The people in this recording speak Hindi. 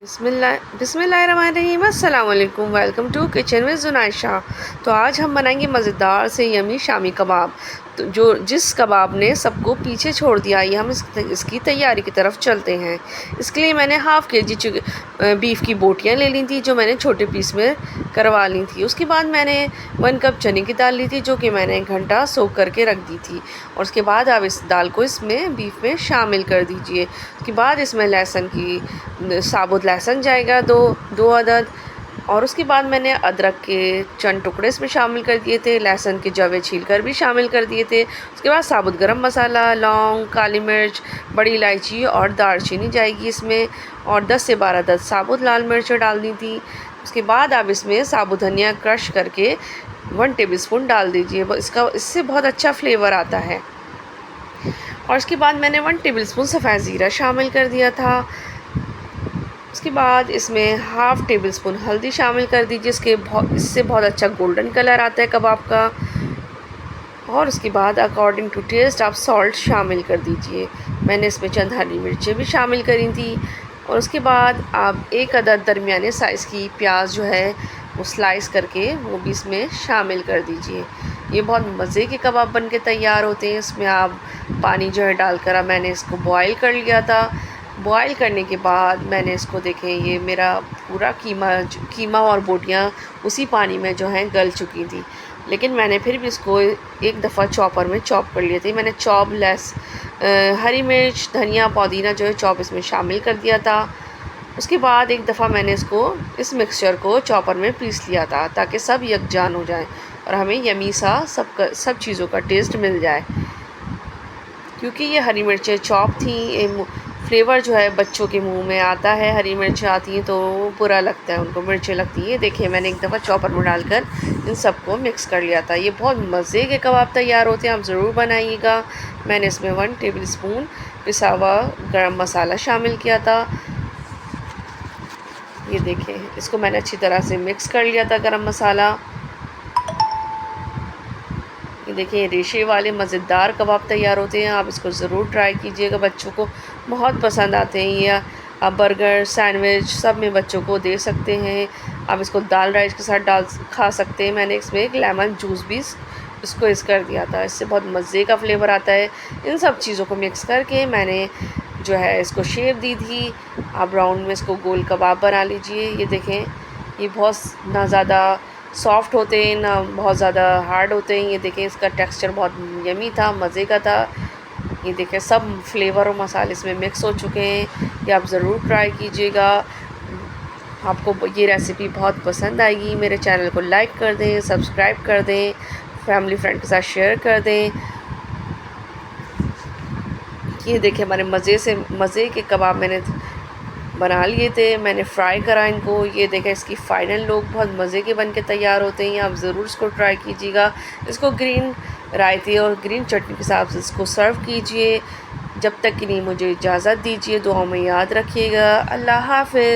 बिस्मिल्लाहिर्रहमानिर्रहीम। अस्सलाम वालेकुम। Welcome to kitchen with Junaisha. तो आज हम बनाएंगे मज़ेदार से यमी शामी कबाब, तो जिस कबाब ने सबको पीछे छोड़ दिया। आइए हम इसकी तैयारी की तरफ चलते हैं। इसके लिए मैंने हाफ़ केजी बीफ की बोटियाँ ले ली थी, जो मैंने छोटे पीस में करवा ली थी। उसके बाद मैंने 1 कप चने की दाल ली थी, जो कि मैंने 1 घंटा सोख करके रख दी थी। और उसके बाद आप इस दाल को इसमें बीफ में शामिल कर दीजिए। उसके बाद इसमें लहसुन की साबुत लहसुन जाएगा दो अदद। और उसके बाद मैंने अदरक के चंद टुकड़े इसमें शामिल कर दिए थे, लहसुन के जवे छील कर भी शामिल कर दिए थे। उसके बाद साबुत गरम मसाला, लौंग, काली मिर्च, बड़ी इलायची और दालचीनी जाएगी इसमें, और 10 से 12 अदद साबुत लाल मिर्च डालनी थी। उसके बाद आप इसमें साबुत धनिया क्रश करके 1 टेबलस्पून डाल दीजिए, इससे बहुत अच्छा फ्लेवर आता है। और उसके बाद मैंने 1 टेबलस्पून सफ़ेद ज़ीरा शामिल कर दिया था। उसके बाद इसमें हाफ़ टेबल स्पून हल्दी शामिल कर दीजिए, इससे बहुत अच्छा गोल्डन कलर आता है कबाब का। और उसके बाद अकॉर्डिंग टू टेस्ट आप सॉल्ट शामिल कर दीजिए। मैंने इसमें चंद हरी मिर्चें भी शामिल करी थी। और उसके बाद आप 1 अदद दरमियाने साइज़ की प्याज जो है वो स्लाइस करके वो भी इसमें शामिल कर दीजिए। ये बहुत मज़े के कबाब बन के तैयार होते हैं। इसमें आप पानी जो है डालकर मैंने इसको बॉयल कर लिया था। बॉयल करने के बाद मैंने इसको देखें, ये मेरा पूरा कीमा और बोटियाँ उसी पानी में जो हैं गल चुकी थी। लेकिन मैंने फिर भी इसको एक दफ़ा चॉपर में चॉप कर लिए थे। मैंने हरी मिर्च, धनिया, पुदीना जो है चॉप इसमें शामिल कर दिया था। उसके बाद एक दफ़ा मैंने इस मिक्सचर को चॉपर में पीस लिया था, ताकि सब यकजान हो जाए और हमें यमी सा सब चीज़ों का टेस्ट मिल जाए। क्योंकि ये हरी मिर्चें चॉप थी, फ्लेवर जो है बच्चों के मुंह में आता है। हरी मिर्च आती हैं तो बुरा लगता है, उनको मिर्चें लगती हैं। देखिए मैंने एक दफ़ा चॉपर में डालकर इन सबको मिक्स कर लिया था। ये बहुत मज़े के कबाब तैयार होते हैं, आप ज़रूर बनाइएगा। मैंने इसमें 1 टेबलस्पून पिसा हुआ गरम मसाला शामिल किया था। ये देखें, इसको मैंने अच्छी तरह से मिक्स कर लिया था गरम मसाला। ये देखिए रेशे वाले मज़ेदार कबाब तैयार होते हैं, आप इसको ज़रूर ट्राई कीजिएगा। बच्चों को बहुत पसंद आते हैं। ये आप बर्गर, सैंडविच सब में बच्चों को दे सकते हैं। आप इसको दाल राइस के साथ खा सकते हैं। मैंने इसमें एक लेमन जूस भी इसको कर दिया था, इससे बहुत मज़े का फ्लेवर आता है। इन सब चीज़ों को मिक्स करके मैंने जो है इसको शेप दी थी। आप राउंड में इसको गोल कबाब बना लीजिए। ये देखें, ये बहुत ना ज़्यादा सॉफ्ट होते हैं ना बहुत ज़्यादा हार्ड होते हैं। ये देखें, इसका टेक्सचर बहुत यमी था, मज़े का था। ये देखें, सब फ्लेवर और मसाले इसमें मिक्स हो चुके हैं। ये आप ज़रूर ट्राई कीजिएगा, आपको ये रेसिपी बहुत पसंद आएगी। मेरे चैनल को लाइक कर दें, सब्सक्राइब कर दें, फैमिली फ्रेंड के साथ शेयर कर दें। ये देखें, हमारे मज़े के कबाब मैंने बना लिए थे। मैंने फ्राई करा इनको। ये देखें, इसकी फ़ाइनल लुक बहुत मज़े के बन के तैयार होते हैं। आप ज़रूर इसको ट्राई कीजिएगा। इसको ग्रीन रायते और ग्रीन चटनी के साथ इसको सर्व कीजिए। जब तक कि नहीं मुझे इजाज़त दीजिए, दुआओं में याद रखिएगा। अल्लाह हाफ़िज़।